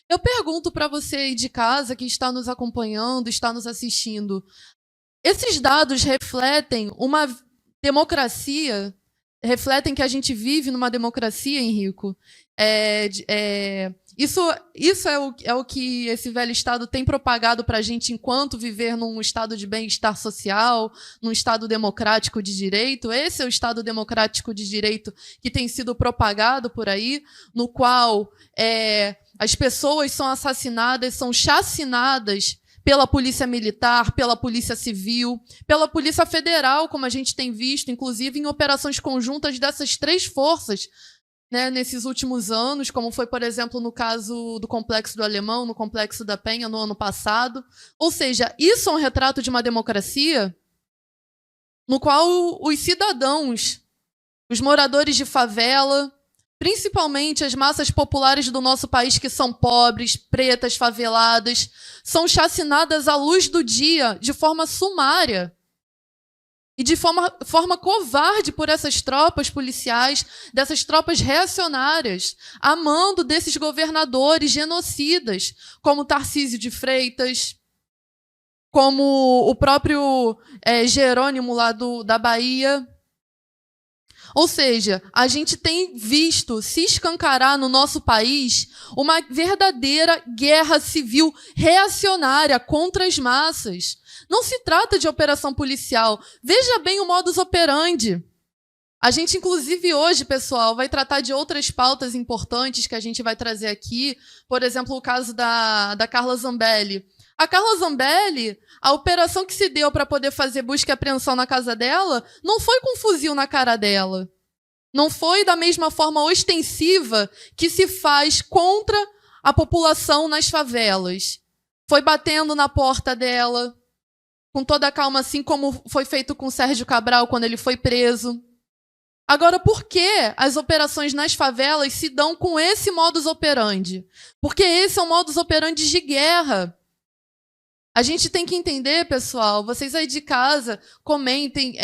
Eu pergunto para você aí de casa que está nos acompanhando, está nos assistindo, esses dados refletem uma democracia? Refletem que a gente vive numa democracia, Henrico? Isso é o que esse velho Estado tem propagado para a gente enquanto viver num estado de bem-estar social, num Estado democrático de direito? Esse é o Estado democrático de direito que tem sido propagado por aí, no qual as pessoas são assassinadas, são chacinadas pela polícia militar, pela polícia civil, pela polícia federal, como a gente tem visto, inclusive em operações conjuntas dessas três forças, né, nesses últimos anos, como foi, por exemplo, no caso do Complexo do Alemão, no Complexo da Penha, no ano passado. Ou seja, isso é um retrato de uma democracia no qual os cidadãos, os moradores de favela, principalmente as massas populares do nosso país que são pobres, pretas, faveladas, são chacinadas à luz do dia, de forma sumária e de forma covarde por essas tropas policiais, dessas tropas reacionárias, a mando desses governadores genocidas, como Tarcísio de Freitas, como o próprio Jerônimo lá da Bahia. Ou seja, a gente tem visto se escancarar no nosso país uma verdadeira guerra civil reacionária contra as massas. Não se trata de operação policial. Veja bem o modus operandi. A gente, inclusive, hoje, pessoal, vai tratar de outras pautas importantes que a gente vai trazer aqui. Por exemplo, o caso da Carla Zambelli. A Carla Zambelli, a operação que se deu para poder fazer busca e apreensão na casa dela, não foi com um fuzil na cara dela. Não foi da mesma forma ostensiva que se faz contra a população nas favelas. Foi batendo na porta dela, com toda a calma, assim como foi feito com Sérgio Cabral quando ele foi preso. Agora, por que as operações nas favelas se dão com esse modus operandi? Porque esse é um modus operandi de guerra. A gente tem que entender, pessoal, vocês aí de casa comentem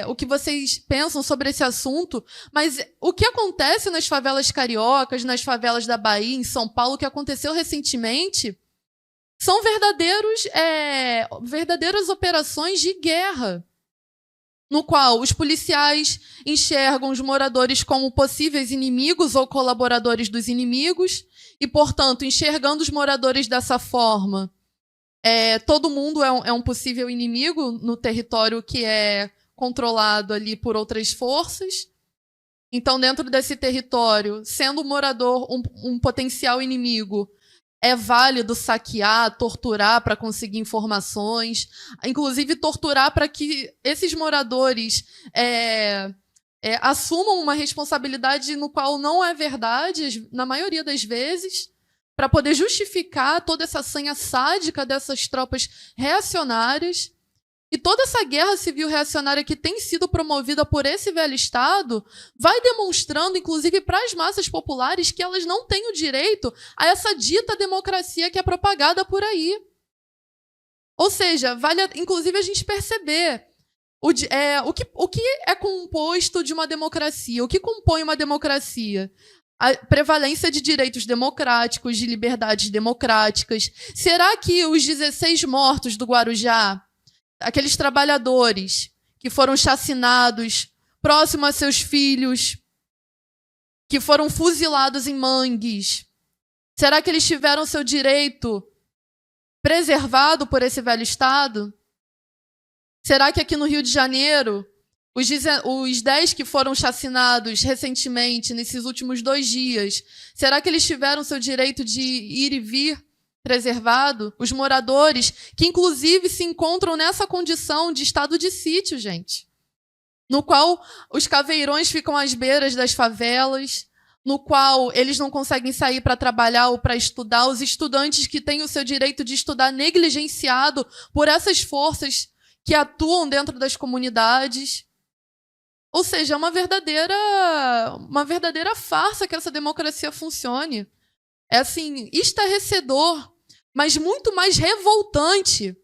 o que vocês pensam sobre esse assunto, mas o que acontece nas favelas cariocas, nas favelas da Bahia, em São Paulo, o que aconteceu recentemente, são verdadeiras operações de guerra, no qual os policiais enxergam os moradores como possíveis inimigos ou colaboradores dos inimigos, e, portanto, enxergando os moradores dessa forma, todo mundo é um possível inimigo no território que é controlado ali por outras forças. Então, dentro desse território, sendo o morador um potencial inimigo, é válido saquear, torturar para conseguir informações, inclusive torturar para que esses moradores assumam uma responsabilidade no qual não é verdade, na maioria das vezes, para poder justificar toda essa sanha sádica dessas tropas reacionárias. E toda essa guerra civil reacionária que tem sido promovida por esse velho Estado vai demonstrando, inclusive para as massas populares, que elas não têm o direito a essa dita democracia que é propagada por aí. Ou seja, vale inclusive a gente perceber o que é composto de uma democracia, o que compõe uma democracia. A prevalência de direitos democráticos, de liberdades democráticas. Será que os 16 mortos do Guarujá, aqueles trabalhadores que foram chacinados próximo a seus filhos, que foram fuzilados em mangues, será que eles tiveram seu direito preservado por esse velho Estado? Será que aqui no Rio de Janeiro, os 10 que foram chacinados recentemente, nesses últimos 2 dias, será que eles tiveram seu direito de ir e vir preservado? Os moradores, que inclusive se encontram nessa condição de estado de sítio, gente, no qual os caveirões ficam às beiras das favelas, no qual eles não conseguem sair para trabalhar ou para estudar, os estudantes que têm o seu direito de estudar negligenciado por essas forças que atuam dentro das comunidades. Ou seja, é uma verdadeira farsa que essa democracia funcione. É assim, estarrecedor, mas muito mais revoltante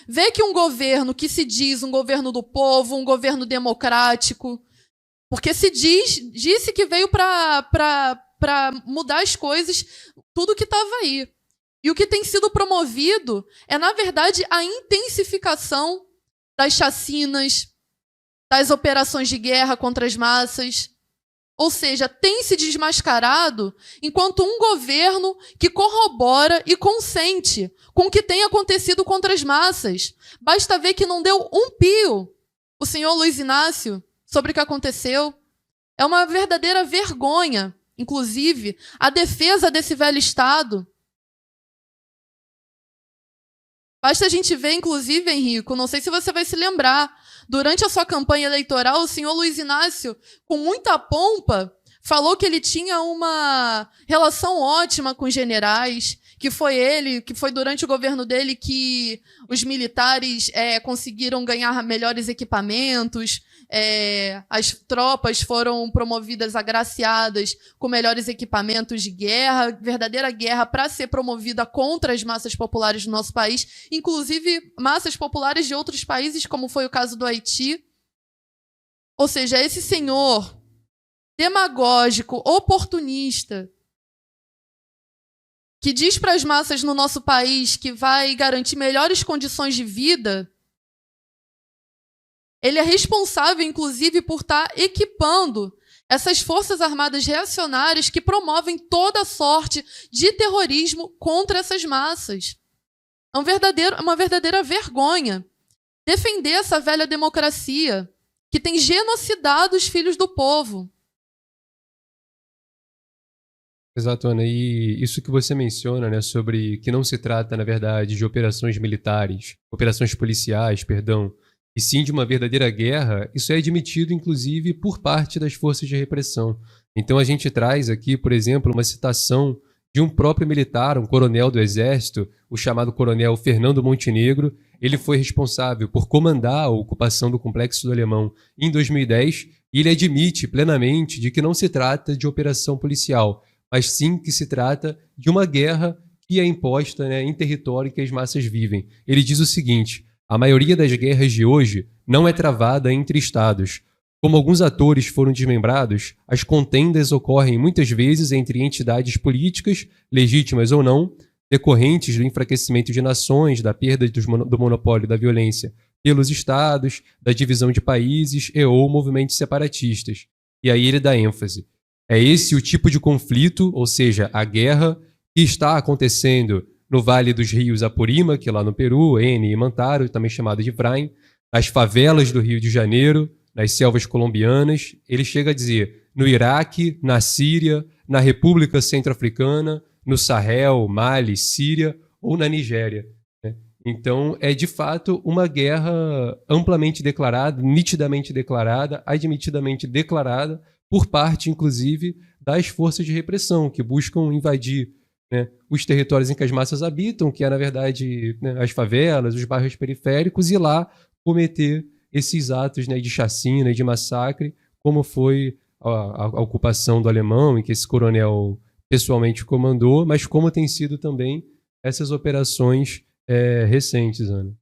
ver que um governo que se diz um governo do povo, um governo democrático, porque disse que veio para mudar as coisas, tudo que estava aí. E o que tem sido promovido é, na verdade, a intensificação das chacinas, das operações de guerra contra as massas. Ou seja, tem se desmascarado enquanto um governo que corrobora e consente com o que tem acontecido contra as massas. Basta ver que não deu um pio o senhor Luiz Inácio sobre o que aconteceu. É uma verdadeira vergonha, inclusive, a defesa desse velho Estado. Basta a gente ver, inclusive, Henrico, não sei se você vai se lembrar, durante a sua campanha eleitoral, o senhor Luiz Inácio, com muita pompa, falou que ele tinha uma relação ótima com os generais, que foi durante o governo dele que os militares conseguiram ganhar melhores equipamentos, as tropas foram promovidas, agraciadas com melhores equipamentos de guerra, verdadeira guerra para ser promovida contra as massas populares do nosso país, inclusive massas populares de outros países, como foi o caso do Haiti. Ou seja, esse senhor demagógico, oportunista, que diz para as massas no nosso país que vai garantir melhores condições de vida, ele é responsável, inclusive, por estar equipando essas forças armadas reacionárias que promovem toda sorte de terrorismo contra essas massas. É uma verdadeira vergonha defender essa velha democracia que tem genocidado os filhos do povo. Exato, Ana. E isso que você menciona, né, sobre que não se trata, na verdade, de operações militares, operações policiais, perdão, e sim de uma verdadeira guerra, isso é admitido, inclusive, por parte das forças de repressão. Então a gente traz aqui, por exemplo, uma citação de um próprio militar, um coronel do Exército, o chamado coronel Fernando Montenegro. Ele foi responsável por comandar a ocupação do Complexo do Alemão em 2010, e ele admite plenamente de que não se trata de operação policial, mas sim que se trata de uma guerra que é imposta, né, em território que as massas vivem. Ele diz o seguinte: a maioria das guerras de hoje não é travada entre estados. Como alguns atores foram desmembrados, as contendas ocorrem muitas vezes entre entidades políticas, legítimas ou não, decorrentes do enfraquecimento de nações, da perda do monopólio da violência pelos estados, da divisão de países e ou movimentos separatistas. E aí ele dá ênfase. É esse o tipo de conflito, ou seja, a guerra, que está acontecendo no Vale dos Rios Apurímac, lá no Peru, Eni e Mantaro, também chamado de Vrain, nas favelas do Rio de Janeiro, nas selvas colombianas. Ele chega a dizer no Iraque, na Síria, na República Centro-Africana, no Sahel, Mali, Síria ou na Nigéria. Então, é de fato uma guerra amplamente declarada, nitidamente declarada, admitidamente declarada, por parte, inclusive, das forças de repressão, que buscam invadir, né, os territórios em que as massas habitam, que é, na verdade, né, as favelas, os bairros periféricos, e lá cometer esses atos, né, de chacina e de massacre, como foi a ocupação do Alemão, em que esse coronel pessoalmente comandou, mas como tem sido também essas operações recentes, Ana.